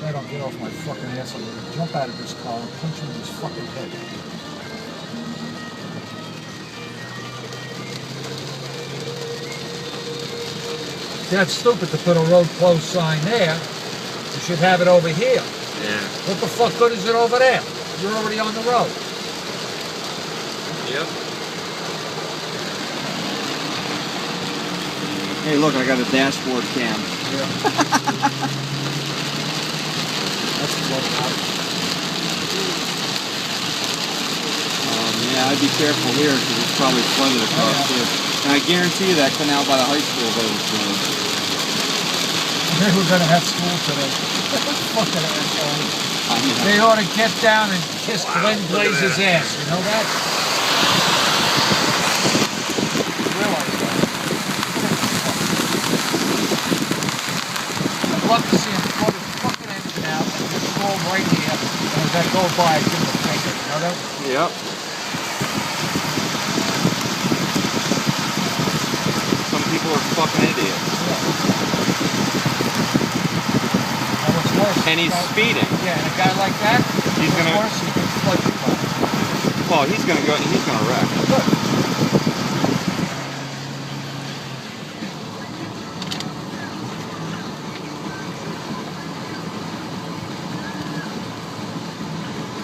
I don't get off my fucking ass, I'm gonna jump out of this car and punch him in his fucking head. That's stupid to put a road closed sign there. You should have it over here. Yeah. What the fuck good is it over there? You're already on the road. Yep. Hey, look, I got a dashboard cam. Yeah. That's flooded out. Yeah, I'd be careful here because it's probably flooded across here. And I guarantee you that canal by the high school is overflowed. Maybe we're gonna have school today. Fucking assholes. They ought to get down and kiss Glenn Blaze's ass. You know that? Realize that. I'd love to see him put his fucking engine out and just go right here. And as I go by, give him a finger. You know that? Yep. Some people are fucking idiots. Yeah. And he's speeding. Yeah, and a guy like that, he's gonna. Of course, he can flood the car. Oh, he's gonna go. He's gonna wreck. Good.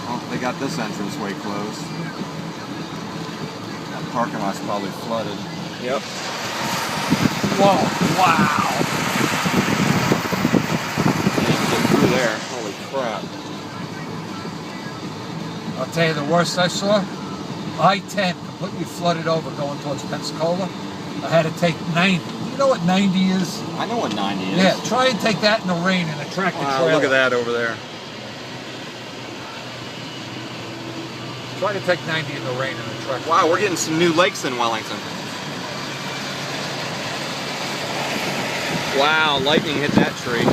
Oh, they got this entranceway closed. That parking lot's probably flooded. Yep. Whoa! Wow! Through there. Holy crap. I'll tell you the worst I saw. I-10 completely flooded over going towards Pensacola. I had to take 90. You know what 90 is? I know what 90 is. Yeah, try and take that in the rain and a tractor trailer. Look at that over there. Try to take 90 in the rain and a tractor. Wow, we're getting some new lakes in Wellington. Wow, lightning hit that tree.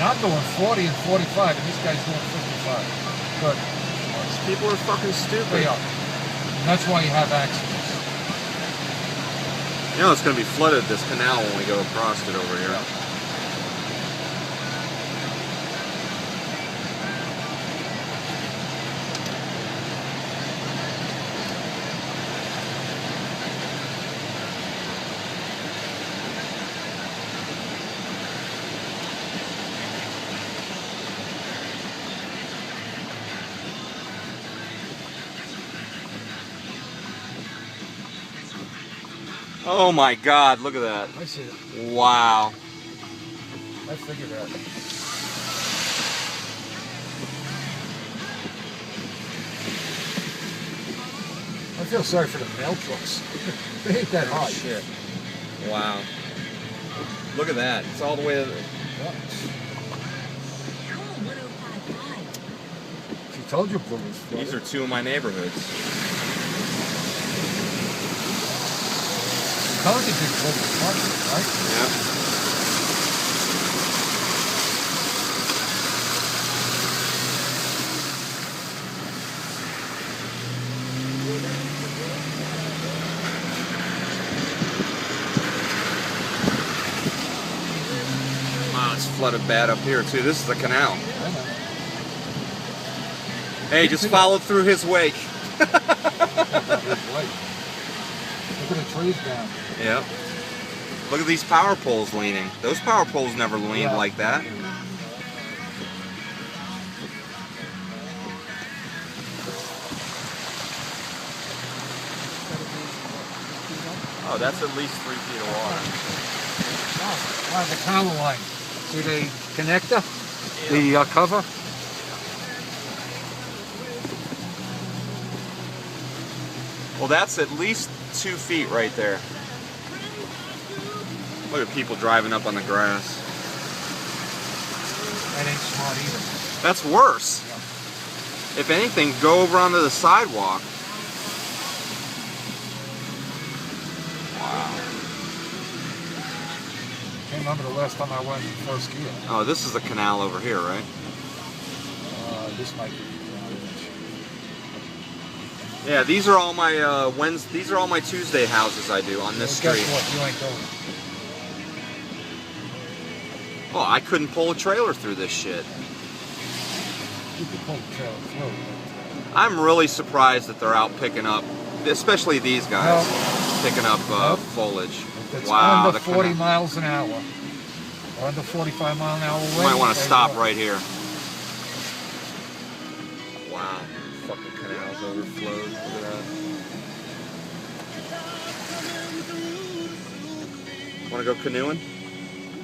I'm doing 40 and 45, and this guy's doing 55. Good. These people are fucking stupid. They are. And that's why you have accidents. You know it's going to be flooded, this canal, when we go across it over here. Yeah. Oh my God, look at that. I see it. Wow. I figured that. I feel sorry for the mail trucks. They ain't that hard. Shit. Wow. Look at that. It's all the way to the... She told you Blue was flooded. These are two of my neighborhoods. I told you Big Blue was flooded, right? Yep. Wow, it's flooded bad up here too. This is the canal. Hey, just followed through his wake. Look at the trees down. Yep. Look at these power poles leaning. Those power poles never leaned like that. Oh, that's at least 3 feet of water. Oh, the collar line. See the connector? Yeah. The cover? Well, that's at least 2 feet right there. Look at people driving up on the grass. That ain't smart either. That's worse. Yeah. If anything, go over onto the sidewalk. Wow. Can't remember the last time I went in first gear. Oh, this is the canal over here, right? This might be. Yeah, these are all my These are all my Tuesday houses I do on this Well, street. guess what? You ain't going. Oh, I couldn't pull a trailer through this shit. You could pull the trailer through. I'm really surprised that they're out picking up, especially these guys, picking up foliage. If it's Wow, under 40 miles an hour, or under 45 mile an hour wind, you might want to they stop go. right here. Wow, fucking canals overflowed. Look at that. Want to go canoeing?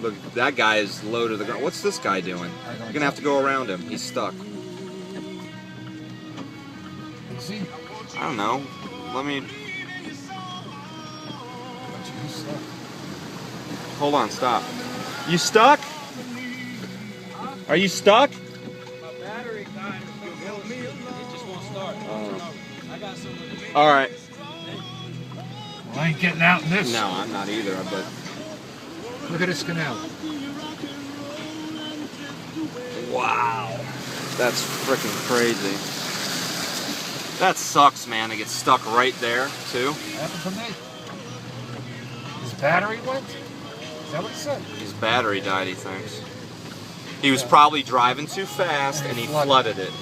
Look, that guy is low to the ground. What's this guy doing? You're gonna have to go around him. He's stuck. Is he? I don't know. Let me. Hold on, stop. You stuck? Are you stuck? My battery died. It just won't start. I got some of it. All right. Well, I ain't getting out in this. No, I'm not either. But Look at this canal. wow, that's freaking crazy. That sucks, man. To get stuck right there too. Happened to me. His battery went? Is that what he said? His battery died. He thinks. He was probably driving too fast and he flooded it.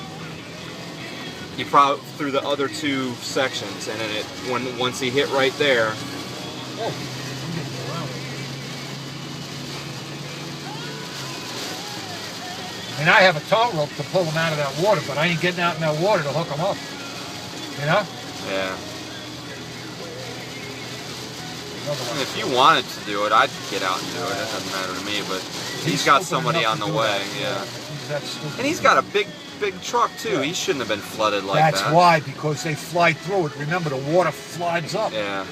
He probably through the other two sections, and then once he hit right there. Oh, I'm getting around. I mean, I have a tow rope to pull him out of that water, but I ain't getting out in that water to hook him up. You know? Yeah. And if you wanted to do it, I'd get out and do it. It doesn't matter to me, but he's got somebody on the way. Yeah. And he's got a big truck too. Yeah. He shouldn't have been flooded like That's that. why, because they fly through it. Remember, the water flies up. Yeah.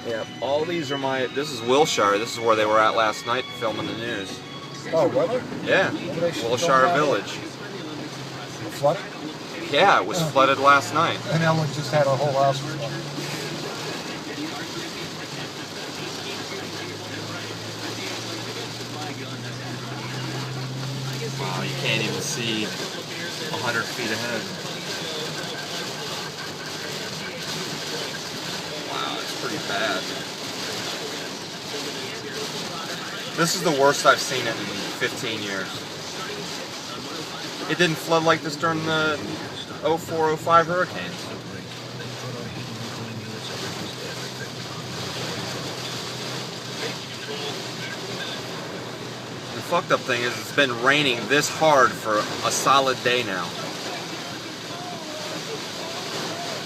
Yeah. All these are my. This is Wilshire. This is where they were at last night filming the news. Oh, really? Yeah. Wilshire Village. Flooded? Yeah, it was flooded last night. And Ellen just had her whole house flooded. Wow, you can't even see 100 feet ahead. Wow, it's pretty bad. This is the worst I've seen it in 15 years. It didn't flood like this during the 04-05 hurricanes. The fucked up thing is it's been raining this hard for a solid day now.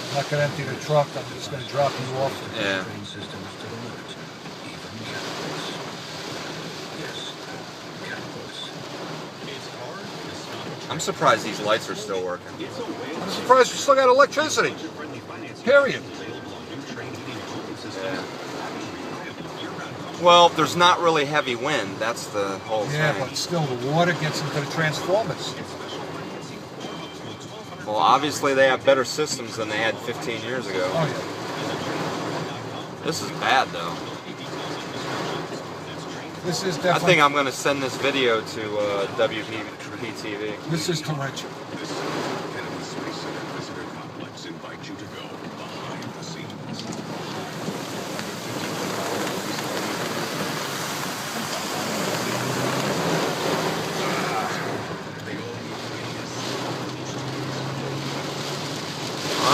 I'm not going to empty the truck. I'm just going to drop you off. Yeah. I'm surprised these lights are still working. I'm surprised you still got electricity. Period. Yeah. Well, there's not really heavy wind. That's the whole Yeah, thing. but still, the water gets into the transformers. Well, obviously they have better systems than they had 15 years ago. Oh, yeah. This is bad, though. This is I definitely... think I'm going to send this video to WPTV. This is too much.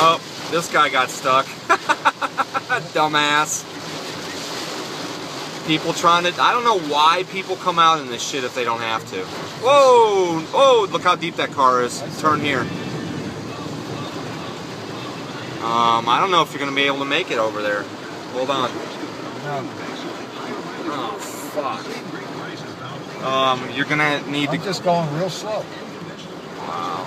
Oh, this guy got stuck. Dumbass. People trying to... I don't know why people come out in this shit if they don't have to. Whoa! Oh, look how deep that car is. Turn here. I don't know if you're going to be able to make it over there. Hold on. Oh, fuck. You're going to need to... I'm just going real slow. Wow.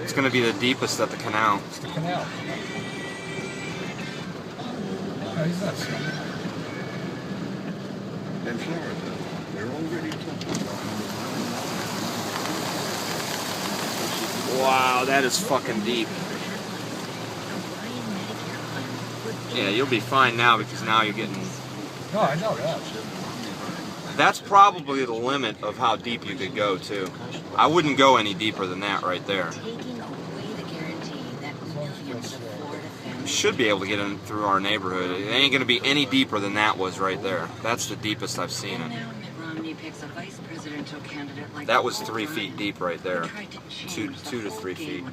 It's going to be the deepest at the canal. It's the canal. No, he's not slow. In Florida, we're already talking about... Wow, that is fucking deep. Yeah, you'll be fine now because now you're getting No, I know that. That's probably the limit of how deep you could go too. I wouldn't go any deeper than that right there. You should be able to get in through our neighborhood. It ain't going to be any deeper than that was right there. That's the deepest I've seen it. That was 3 feet deep right there. 2 to 3 feet.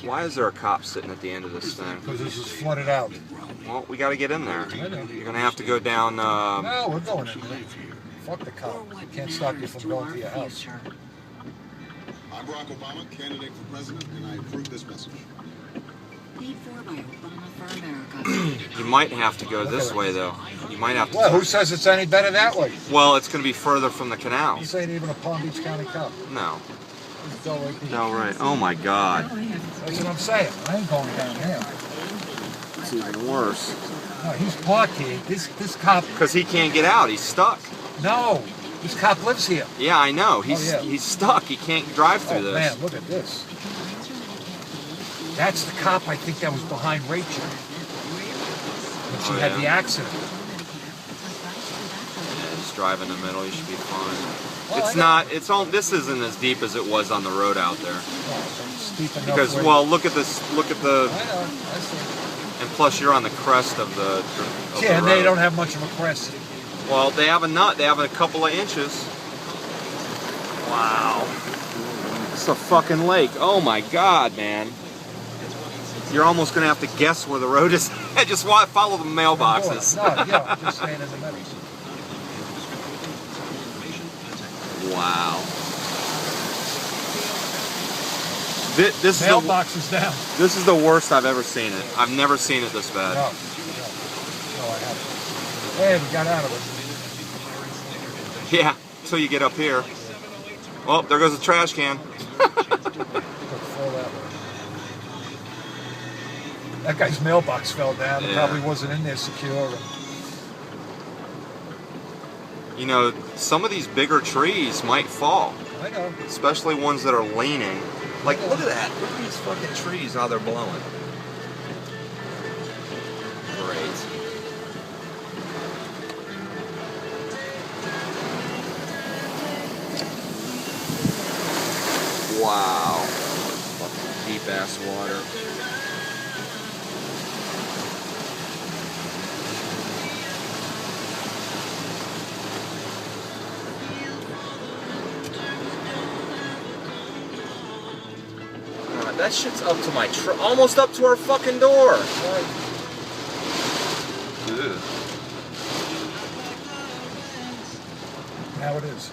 Why is there a cop sitting at the end of this thing? Because this is flooded out. Well, we got to get in there. You're going to have to go down... No, we're going in there. Fuck the cop. He can't stop you from going to your house. I'm Barack Obama, candidate for president, and I approve this message. Paid for by Obama for America. You might have to go this way, though. You might have to... Well, who says it's any better that way? Well, it's going to be further from the canal. This ain't even a Palm Beach County cop. No. It's Delaware Beach. No, right. Oh, my God. That's what I'm saying. I ain't going down there. It's even worse. No, he's parked here. This cop... Because he can't get out. He's stuck. No. This cop lives here. Yeah, I know. He's stuck. He can't drive through this. Man, look at this. That's the cop, I think, that was behind Rachel when she had the accident. Yeah, just drive in the middle. You should be fine. Well, It's not. It's all. This isn't as deep as it was on the road out there. It's deep enough Because where- well, look at this. Look at the. I know. I see. And plus, you're on the crest of the. Yeah, and the they road. don't have much of a crest. Well, they have a nut. They have a couple of inches. Wow. It's a fucking lake. Oh my God, man. You're almost going to have to guess where the road is. Just follow the mailboxes. No, yeah, I'm just staying in the middle. Wow. This is Mailbox is down. This is the worst I've ever seen it. I've never seen it this bad. No, I haven't. Hey, we got out of it. Yeah, until you get up here. Well, there goes the trash can. That guy's mailbox fell down. It Yeah. probably wasn't in there secure. You know, some of these bigger trees might fall, I know. especially ones that are leaning. Like, look at that. Look at these fucking trees, how they're blowing. Great. Wow. Fucking deep ass water. That shit's up to my almost up to our fucking door. Ugh. Now it is.